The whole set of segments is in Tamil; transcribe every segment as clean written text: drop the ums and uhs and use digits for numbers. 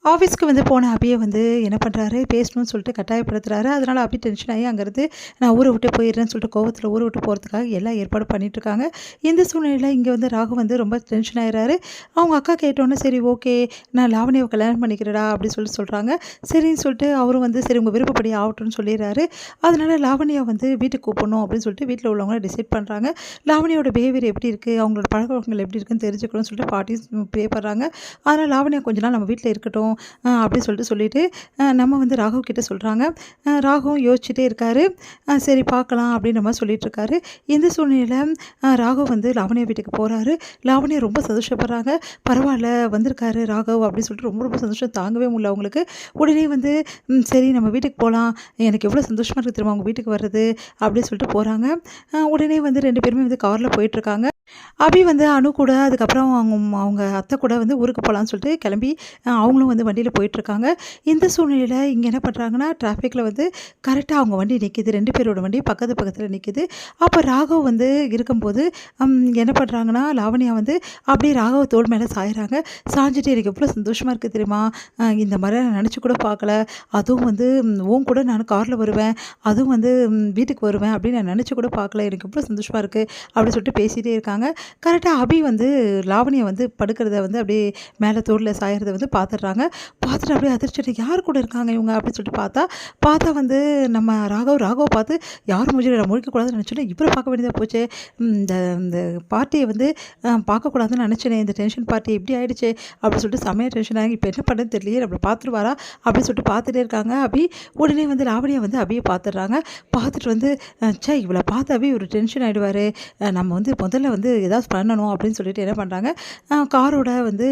ஆஃபீஸ்க்கு வந்து போன அபியை வந்து என்ன பண்ணுறாரு, பேசணும்னு சொல்லிட்டு கட்டாயப்படுத்துறாரு. அதனால் அபி டென்ஷன் ஆகி அங்கேருந்து நான் ஊரை விட்டு போயிடுறேன்னு சொல்லிட்டு கோவத்தில் ஊரை விட்டு போகிறதுக்காக எல்லா ஏற்பாடும் பண்ணிகிட்ருக்காங்க. இந்த சூழ்நிலையில் இங்கே வந்து ராகு வந்து ரொம்ப டென்ஷன் ஆயிடுறாரு. அவங்க அக்கா கேட்டோன்னே சரி ஓகே நான் லாவணியாவை கல்யாணம் பண்ணிக்கிறேடா அப்படின்னு சொல்கிறாங்க. சரின்னு சொல்லிட்டு அவரும் வந்து சரி உங்கள் விருப்பப்படி ஆகட்டும்னு சொல்லிடுறாரு. அதனால் லாவணியா வந்து வீட்டுக்கு கூப்பிடணும் அப்படின்னு சொல்லிட்டு வீட்டில் உள்ளவங்க டிசைட் பண்ணுறாங்க. லாவணியோட பிஹேவியர் எப்படி இருக்குது, அவங்களோட பழக்கவழக்கங்கள் எப்படி இருக்குன்னு தெரிஞ்சுக்கணும்னு சொல்லிட்டு பார்ட்டிஸ் ப்ரே பண்ணுறாங்க. அதனால் லாவணியா கொஞ்ச நாள் நம்ம வீட்டில் இருக்கட்டும் அப்படின்னு சொல்லிட்டு நம்ம வந்து ராகவ் கிட்ட சொல்கிறாங்க. ராகவும் யோசிச்சுட்டே இருக்காரு. சரி பார்க்கலாம் அப்படின்ற மாதிரி சொல்லிகிட்ருக்காரு. இந்த சூழ்நிலையில் ராகவ் வந்து லாவணியா வீட்டுக்கு போகிறாரு. லாவணியா ரொம்ப சந்தோஷப்படுறாங்க. பரவாயில்ல வந்திருக்காரு ராகவ் அப்படின்னு சொல்லிட்டு ரொம்ப ரொம்ப சந்தோஷம் தாங்கவே முடியல அவங்களுக்கு. உடனே வந்து சரி நம்ம வீட்டுக்கு போகலாம், எனக்கு எவ்வளோ சந்தோஷமாக இருக்குது தெரியுமா அவங்க வீட்டுக்கு வர்றது அப்படின்னு சொல்லிட்டு போகிறாங்க. உடனே வந்து 2 பேருமே வந்து காரில் போயிட்டுருக்காங்க. அபி வந்து அனு கூட அதுக்கப்புறம் அவங்க அத்தை கூட வந்து ஊருக்கு போகலான்னு சொல்லிட்டு கிளம்பி அவங்களும் வந்து வண்டியில் போயிட்டுருக்காங்க. இந்த சூழ்நிலையில் இங்கே என்ன பண்ணுறாங்கன்னா டிராஃபிக்கில் வந்து கரெக்டாக அவங்க வண்டி நிற்கிது. 2 பேரோட வண்டி பக்கத்தில் நிற்கிது. அப்போ ராகவ் வந்து இருக்கும்போது என்ன பண்ணுறாங்கன்னா லாவணியா வந்து அப்படியே ராகவ தோள் மேலே சாயிறாங்க. சாஞ்சிட்டு எனக்கு எவ்வளோ சந்தோஷமாக இருக்குது தெரியுமா, இந்த மாதிரி நான் நினச்சி கூட பார்க்கல, அதுவும் வந்து உன் கூட நான் காரில் வருவேன், அதுவும் வந்து வீட்டுக்கு வருவேன் அப்படின்னு நான் நினச்சி கூட பார்க்கல, எனக்கு எவ்வளோ சந்தோஷமாக இருக்குது அப்படின்னு சொல்லிட்டு பேசிகிட்டே இருக்காங்க. கரெக்டாக அபி வந்து லாவணியை வந்து படுக்கிறத வந்து அப்படியே மேலே தோளில் சாயறதை வந்து பார்த்துடுறாங்க. பார்த்துட்டு அப்படியே அதிர்ச்சிட்டு யார் கூட இருக்காங்க இவங்க அப்படின்னு சொல்லிட்டு பார்த்தா வந்து நம்ம ராகவ பார்த்து யாரும் நான் முழிக்கக்கூடாதுன்னு நினச்சோன்னே இவரை பார்க்க வேண்டியதாக போச்சு. இந்த இந்த பார்ட்டியை வந்து பார்க்கக்கூடாதுன்னு நினச்சேனே, இந்த டென்ஷன் பார்ட்டி எப்படி ஆகிடுச்சு அப்படின்னு சொல்லிட்டு செம்மையாக டென்ஷன் ஆகி இப்போ என்ன பண்ணுறது தெரியலையே, நம்மளை பார்த்துருவாரா அப்படின்னு சொல்லிட்டு பார்த்துட்டே இருக்காங்க அபி. உடனே வந்து லாவணியை வந்து அபியை பார்த்துடுறாங்க. பார்த்துட்டு வந்து இவளை பார்த்து அபி ஒரு டென்ஷன் ஆகிடுவார், நம்ம வந்து முதல்ல வந்து ஏதாவது பண்ணணும் அப்படின்னு சொல்லிட்டு என்ன பண்ணுறாங்க, காரோட வந்து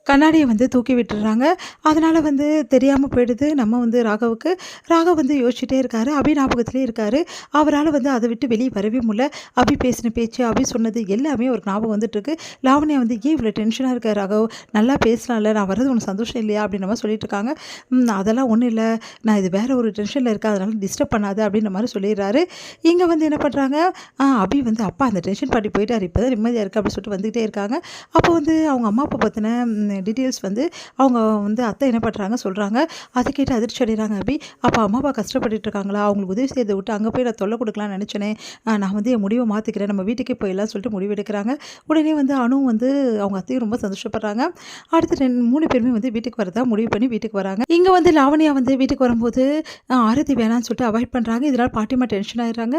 கண்ணாடியை வந்து தூக்கி விட்டுடுறாங்க. அதனால் வந்து தெரியாமல் போயிடுது நம்ம வந்து ராகவ் வந்து யோசிச்சுட்டே இருக்காரு. அபி ஞாபகத்திலே இருக்காரு. அவரால் வந்து அதை விட்டு வெளியே வரவே முடியல. அபி பேசின பேச்சு, அபி சொன்னது எல்லாமே ஒரு ஞாபகம் வந்துட்டுருக்கு. லாவணியா வந்து ஏன் இவ்வளோ டென்ஷனாக இருக்க ராகவ், நல்லா பேசலாம்ல, நான் வர்றது உனக்கு சந்தோஷம் இல்லையா அப்படின்ற மாதிரி சொல்லிட்டு இருக்காங்க. அதெல்லாம் ஒன்றும் இல்லை, நான் இது வேறு ஒரு டென்ஷனில் இருக்கேன், அதனால் டிஸ்டர்ப் பண்ணாது அப்படின்ற மாதிரி சொல்லிடுறாரு. இங்கே வந்து என்ன பண்ணுறாங்க, அபி வந்து அப்பா அந்த டென்ஷன் பார்ட்டி போயிட்டார், இப்போ தான் நிம்மதியாக இருக்குது அப்படின்னு சொல்லிட்டு வந்துகிட்டே இருக்காங்க. அப்போ வந்து அவங்க அம்மா அப்பா பற்றின டீட்டெயில்ஸ் வந்து அவங்க வந்து அத்தை என்ன பண்ணுறாங்க சொல்கிறாங்க. அதை கேட்டு அதிர்ச்சி அடைகிறாங்க அபி. அப்போ அம்மா அப்பா கஷ்டப்பட்டுட்டு இருக்காங்களா, அவங்களுக்கு உதவி செய்யறதை விட்டு அங்கே போய் நான் தொல்லை கொடுக்கலாம்னு நினச்சேனே, நான் வந்து என் முடிவை மாற்றிக்கிறேன், நம்ம வீட்டுக்கே போயிடலாம் சொல்லிட்டு முடிவு எடுக்கிறாங்க. உடனே வந்து அனு வந்து அவங்க அத்தையும் ரொம்ப சந்தோஷப்படுறாங்க. அடுத்து 3 பேருமே வந்து வீட்டுக்கு வரதா முடிவு பண்ணி வீட்டுக்கு வராங்க. இங்கே வந்து லாவணியா வந்து வீட்டுக்கு வரும்போது ஆரத்தி வேணான்னு சொல்லிட்டு அவாய்ட் பண்ணுறாங்க. இதனால் பாட்டிமா டென்ஷன் ஆயிடுறாங்க.